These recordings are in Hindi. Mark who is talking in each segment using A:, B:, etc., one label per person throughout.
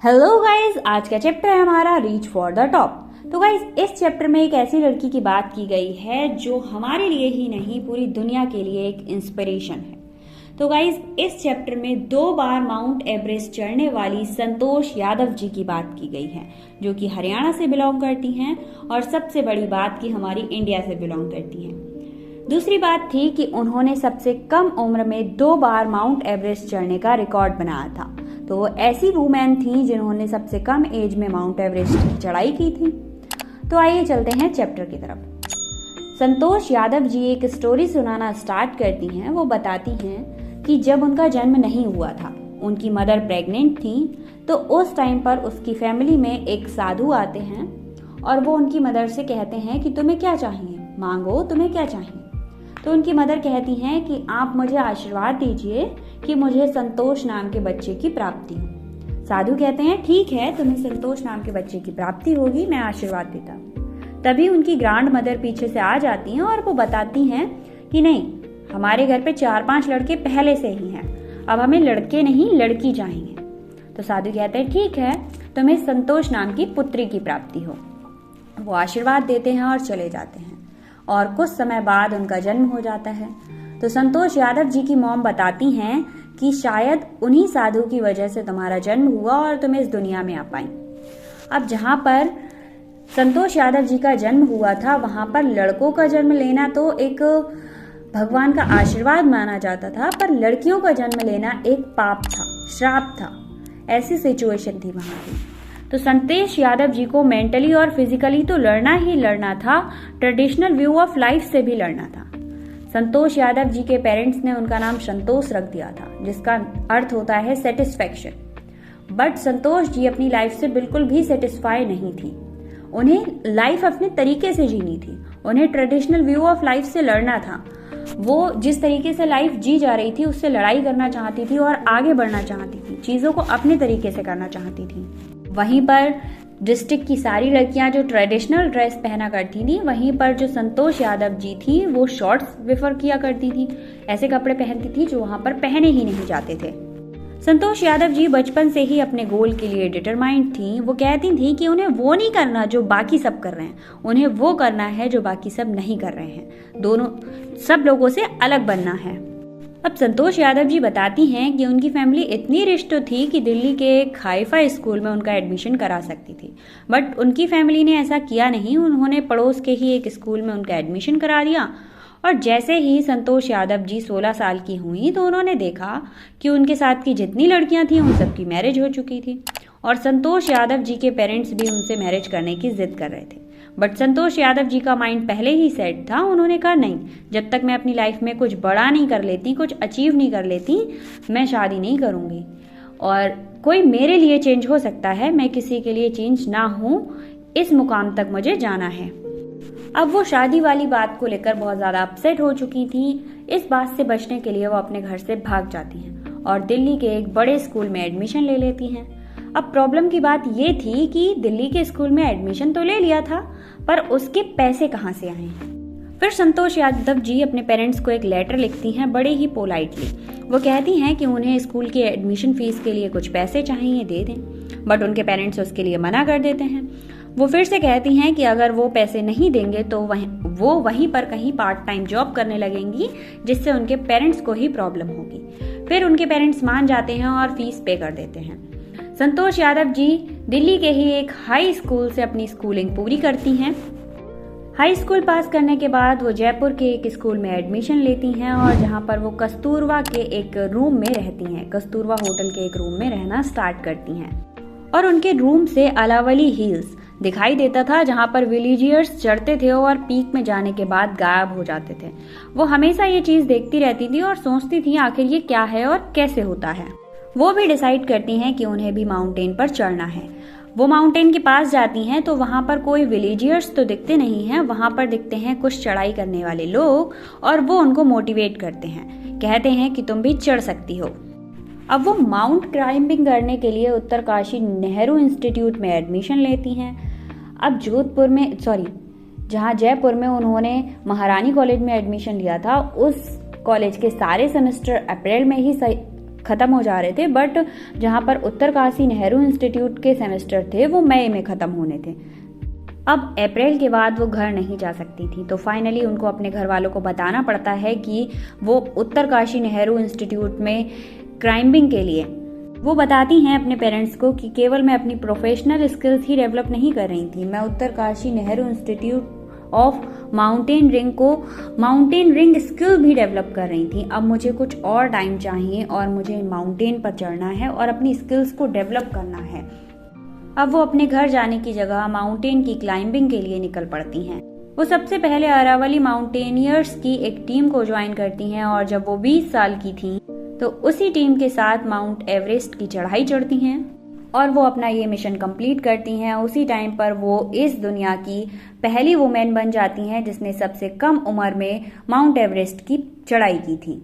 A: हेलो गाइस, आज का चैप्टर है हमारा रीच फॉर द टॉप। तो गाइस, इस चैप्टर में एक ऐसी लड़की की बात की गई है जो हमारे लिए ही नहीं पूरी दुनिया के लिए एक इंस्पिरेशन है। तो गाइस, इस चैप्टर में 2 बार माउंट एवरेस्ट चढ़ने वाली संतोष यादव जी की बात की गई है, जो कि हरियाणा से बिलोंग करती हैं और सबसे बड़ी बात कि हमारी इंडिया से बिलोंग करती हैं। दूसरी बात थी कि उन्होंने सबसे कम उम्र में 2 बार माउंट एवरेस्ट चढ़ने का रिकॉर्ड बनाया था। तो वो ऐसी वुमेन थी जिन्होंने सबसे कम एज में माउंट एवरेस्ट की चढ़ाई की थी। तो आइए चलते हैं चैप्टर की तरफ। संतोष यादव जी एक स्टोरी सुनाना स्टार्ट करती हैं। वो बताती हैं कि जब उनका जन्म नहीं हुआ था, उनकी मदर प्रेग्नेंट थी, तो उस टाइम पर उसकी फैमिली में एक साधु आते हैं और वो उनकी मदर से कहते हैं कि तुम्हें क्या चाहिए, मांगो, तुम्हें क्या चाहिए। तो उनकी मदर कहती हैं कि आप मुझे आशीर्वाद दीजिए कि मुझे संतोष नाम के बच्चे की प्राप्ति हो। साधु कहते हैं ठीक है, तुम्हें संतोष नाम के बच्चे की प्राप्ति होगी, मैं आशीर्वाद देता हूँ। तभी उनकी ग्रैंड मदर पीछे से आ जाती हैं और वो बताती हैं कि नहीं, हमारे घर पे 4-5 लड़के पहले से ही हैं, अब हमें लड़के नहीं लड़की चाहिए। तो साधु कहते हैं ठीक है, तुम्हें संतोष नाम की पुत्री की प्राप्ति हो। वो आशीर्वाद देते हैं और चले जाते हैं और कुछ समय बाद उनका जन्म हो जाता है। तो संतोष यादव जी की मॉम बताती हैं कि शायद उन्हीं साधु की वजह से तुम्हारा जन्म हुआ और तुम इस दुनिया में आ पाई। अब जहां पर संतोष यादव जी का जन्म हुआ था, वहां पर लड़कों का जन्म लेना तो एक भगवान का आशीर्वाद माना जाता था, पर लड़कियों का जन्म लेना एक पाप था, श्राप था। ऐसी सिचुएशन थी वहां की। तो संतोष यादव जी को मेंटली और फिजिकली तो लड़ना ही लड़ना था, ट्रेडिशनल व्यू ऑफ लाइफ से भी लड़ना था। संतोष यादव जी के पेरेंट्स ने उनका नाम संतोष रख दिया था, जिसका अर्थ होता है सेटिस्फैक्शन। बट संतोष जी अपनी लाइफ से बिल्कुल भी सेटिस्फाई नहीं थी। उन्हें लाइफ अपने तरीके से जीनी थी, उन्हें ट्रेडिशनल व्यू ऑफ लाइफ से लड़ना था। वो जिस तरीके से लाइफ जी जा रही थी उससे लड़ाई करना चाहती थी और आगे बढ़ना चाहती थी, चीजों को अपने तरीके से करना चाहती थी। वहीं पर डिस्ट्रिक्ट की सारी लड़कियां जो ट्रेडिशनल ड्रेस पहना करती थी, वहीं पर जो संतोष यादव जी थी वो शॉर्ट्स प्रेफर किया करती थी, ऐसे कपड़े पहनती थी जो वहां पर पहने ही नहीं जाते थे। संतोष यादव जी बचपन से ही अपने गोल के लिए डिटरमाइंड थी। वो कहती थी कि उन्हें वो नहीं करना जो बाकी सब कर रहे हैं, उन्हें वो करना है जो बाकी सब नहीं कर रहे हैं। दोनों सब लोगों से अलग बनना है। अब संतोष यादव जी बताती हैं कि उनकी फैमिली इतनी रिच तो थी कि दिल्ली के एक हाई-फाई स्कूल में उनका एडमिशन करा सकती थी, बट उनकी फैमिली ने ऐसा किया नहीं। उन्होंने पड़ोस के ही एक स्कूल में उनका एडमिशन करा दिया और जैसे ही संतोष यादव जी 16 साल की हुई तो उन्होंने देखा कि उनके साथ की जितनी लड़कियां थीं उन सबकी मैरिज हो चुकी थी और संतोष यादव जी के पेरेंट्स भी उनसे मैरिज करने की जिद कर रहे थे। बट संतोष यादव जी का माइंड पहले ही सेट था। उन्होंने कहा नहीं, जब तक मैं अपनी लाइफ में कुछ बड़ा नहीं कर लेती, कुछ अचीव नहीं कर लेती, मैं शादी नहीं करूंगी। और कोई मेरे लिए चेंज हो सकता है, मैं किसी के लिए चेंज ना हूं, इस मुकाम तक मुझे जाना है। अब वो शादी वाली बात को लेकर बहुत ज्यादा अपसेट हो चुकी थी। इस बात से बचने के लिए वो अपने घर से भाग जाती हैं और दिल्ली के एक बड़े स्कूल में एडमिशन ले लेती हैं। अब प्रॉब्लम की बात ये थी कि दिल्ली के स्कूल में एडमिशन तो ले लिया था, पर उसके पैसे कहाँ से आए। फिर संतोष यादव जी अपने पेरेंट्स को एक लेटर लिखती हैं, बड़े ही पोलाइटली। वो कहती हैं कि उन्हें स्कूल की एडमिशन फीस के लिए कुछ पैसे चाहिए, दे दें, बट उनके पेरेंट्स उसके लिए मना कर देते हैं। वो फिर से कहती हैं कि अगर वो पैसे नहीं देंगे तो वो वहीं पर कहीं पार्ट टाइम जॉब करने लगेंगी, जिससे उनके पेरेंट्स को ही प्रॉब्लम होगी। फिर उनके पेरेंट्स मान जाते हैं और फीस पे कर देते हैं। संतोष यादव जी दिल्ली के ही एक हाई स्कूल से अपनी स्कूलिंग पूरी करती हैं। हाई स्कूल पास करने के बाद वो जयपुर के एक स्कूल में एडमिशन लेती हैं और जहां पर वो कस्तूरबा के एक रूम में रहती हैं, कस्तूरबा होटल के एक रूम में रहना स्टार्ट करती हैं। और उनके रूम से अलावली हिल्स दिखाई देता था, जहां पर विलेजियर्स चढ़ते थे और पीक में जाने के बाद गायब हो जाते थे। वो हमेशा ये चीज देखती रहती थी और सोचती थी आखिर ये क्या है और कैसे होता है। वो भी डिसाइड करती हैं कि उन्हें भी माउंटेन पर चढ़ना है। वो माउंटेन के पास जाती हैं तो वहां पर कोई विलेजियर्स तो दिखते नहीं हैं, वहां पर दिखते हैं कुछ चढ़ाई करने वाले लोग और वो उनको मोटिवेट करते हैं, कहते हैं कि तुम भी चढ़ सकती हो। अब वो माउंट क्लाइंबिंग करने के लिए उत्तरकाशी नेहरू इंस्टीट्यूट में एडमिशन लेती हैं। अब जहां जयपुर में उन्होंने महारानी कॉलेज में एडमिशन लिया था, उस कॉलेज के सारे सेमेस्टर अप्रैल में ही खत्म हो जा रहे थे, बट जहाँ पर उत्तरकाशी नेहरू इंस्टीट्यूट के सेमेस्टर थे वो मई में खत्म होने थे। अब अप्रैल के बाद वो घर नहीं जा सकती थी, तो फाइनली उनको अपने घर वालों को बताना पड़ता है कि वो उत्तरकाशी नेहरू इंस्टीट्यूट में क्लाइंबिंग के लिए, वो बताती हैं अपने पेरेंट्स को कि केवल मैं अपनी प्रोफेशनल स्किल्स ही डेवलप नहीं कर रही थी, मैं Uttarkashi Nehru institute of mountain ring skill भी डेवलप कर रही थी। अब मुझे कुछ और टाइम चाहिए और मुझे माउंटेन पर चढ़ना है और अपनी स्किल्स को डेवलप करना है। अब वो अपने घर जाने की जगह माउंटेन की क्लाइंबिंग के लिए निकल पड़ती हैं। वो सबसे पहले अरावली माउंटेनियर्स की एक टीम को ज्वाइन करती हैं और जब वो 20 साल की थी तो उसी टीम के साथ माउंट एवरेस्ट की चढ़ाई चढ़ती हैं और वो अपना ये मिशन कंप्लीट करती हैं। उसी टाइम पर वो इस दुनिया की पहली वुमेन बन जाती हैं जिसने सबसे कम उम्र में माउंट एवरेस्ट की चढ़ाई की थी।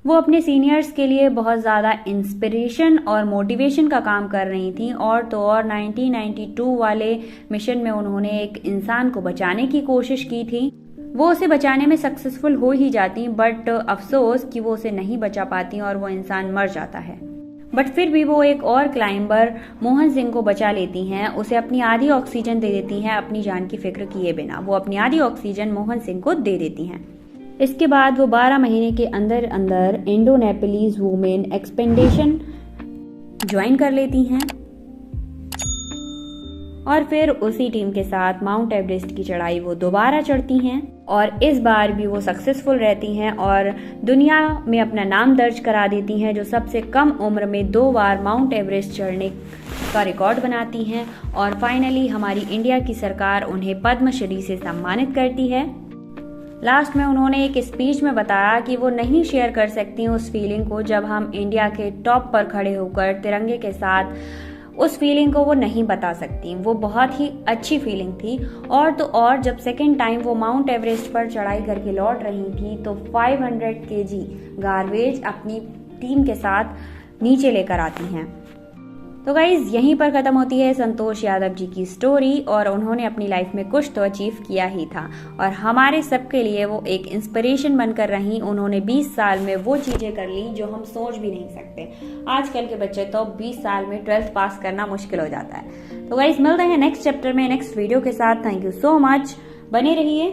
A: वो अपने सीनियर्स के लिए बहुत ज़्यादा इंस्पिरेशन और मोटिवेशन का काम कर रही थी। और तो और 1992 वाले मिशन में उन्होंने एक इंसान को बचाने की कोशिश की थी। वो उसे बचाने में सक्सेसफुल हो ही जाती, बट अफसोस कि वो उसे नहीं बचा पाती और वो इंसान मर जाता है। बट फिर भी वो एक और क्लाइंबर मोहन सिंह को बचा लेती हैं, उसे अपनी आधी ऑक्सीजन दे देती हैं अपनी जान की फिक्र किए बिना। वो अपनी आधी ऑक्सीजन मोहन सिंह को दे देती हैं। इसके बाद वो 12 महीने के अंदर अंदर इंडो-नेपालीज वुमेन एक्सपेडिशन ज्वाइन कर लेती हैं और फिर उसी टीम के साथ माउंट एवरेस्ट की चढ़ाई वो दोबारा चढ़ती हैं और इस बार भी वो सक्सेसफुल रहती हैं और दुनिया में अपना नाम दर्ज करा देती हैं, जो सबसे कम उम्र में 2 बार माउंट एवरेस्ट चढ़ने का रिकॉर्ड बनाती हैं। और फाइनली हमारी इंडिया की सरकार उन्हें पद्मश्री से सम्मानित करती है। लास्ट में उन्होंने एक स्पीच में बताया कि वो नहीं शेयर कर सकती उस फीलिंग को जब हम इंडिया के टॉप पर खड़े होकर तिरंगे के साथ, उस फीलिंग को वो नहीं बता सकती। वो बहुत ही अच्छी फीलिंग थी। और तो और जब सेकेंड टाइम वो माउंट एवरेस्ट पर चढ़ाई करके लौट रही थी तो 500 kg गार्बेज अपनी टीम के साथ नीचे लेकर आती हैं। तो गाइज यहीं पर खत्म होती है संतोष यादव जी की स्टोरी और उन्होंने अपनी लाइफ में कुछ तो अचीव किया ही था और हमारे सबके लिए वो एक इंस्पिरेशन बनकर रही। उन्होंने 20 साल में वो चीजें कर ली जो हम सोच भी नहीं सकते। आजकल के बच्चे तो 20 साल में 12th पास करना मुश्किल हो जाता है। तो गाइज मिलते हैं नेक्स्ट चैप्टर में नेक्स्ट वीडियो के साथ। थैंक यू सो मच, बने रहिए।